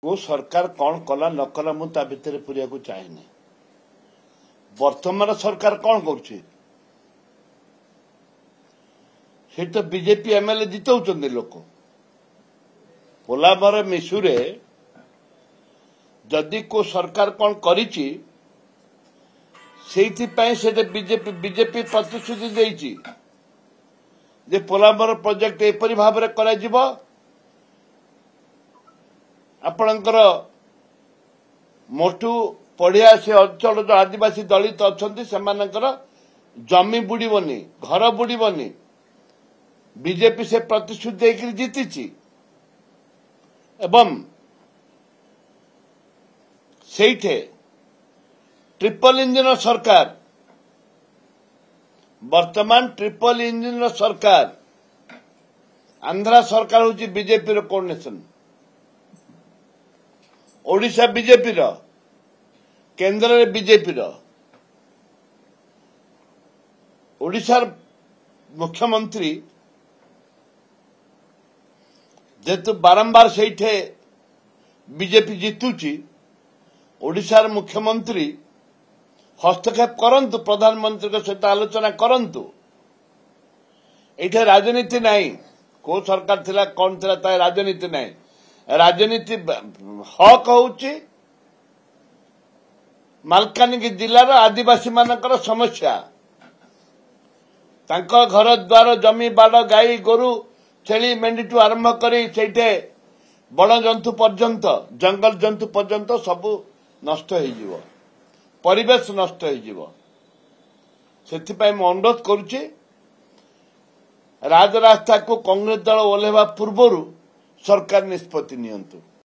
को सरकार कौन कला न कला मु ता भितर पुरिया को चाहेनी। वर्तमान सरकार कौन करुछि से तो बीजेपी एमएलए जितौचंदी लोक पोलाभर मिशुरे जदि को सरकार कौन करिछि सेइथिपाई से बीजेपी प्रतिश्रुति देइछि जे पोलाभर प्रोजेक्ट एपरि भाबरे करा जिवो आपणकर मोटू पढ़िया से अंचल जो आदिवासी दलित अच्छा से जमी बुड़बनी घर बुड़बनी बीजेपी से प्रतिश्रुति देकर जीति एवं सेठे ट्रिपल इंजिन सरकार वर्तमान ट्रिपल इंजिन सरकार आंध्रा सरकार होची बीजेपी रो कोऑर्डिनेशन ओडिशा बीजेपी रो केंद्र में बीजेपी ओडिशा मुख्यमंत्री जेतु बारंबार से बीजेपी जीतुची ओडिशा मुख्यमंत्री हस्तक्षेप करंतु प्रधानमंत्री के सहित आलोचना करंतु एठे राजनीति नहीं को सरकार थिला कौन थिला ता राजनीति नहीं राजनीति हक होची मालकानगिरी जिलार आदिवासी मानकर समस्या तांको घर द्वार जमी बाड़ गाई गोरु छेली मेंढी आरंभ करी सेठे बड़ जंतु पर्यंत जंगल जंतु पर्यंत सबु नष्ट हो परिवेश नष्ट हो सेथिपाई मु अनुरोध करुछि राजरास्ता को कांग्रेस दल ओल्हेवा पूर्व सरकार निष्पत्ति नियंतु।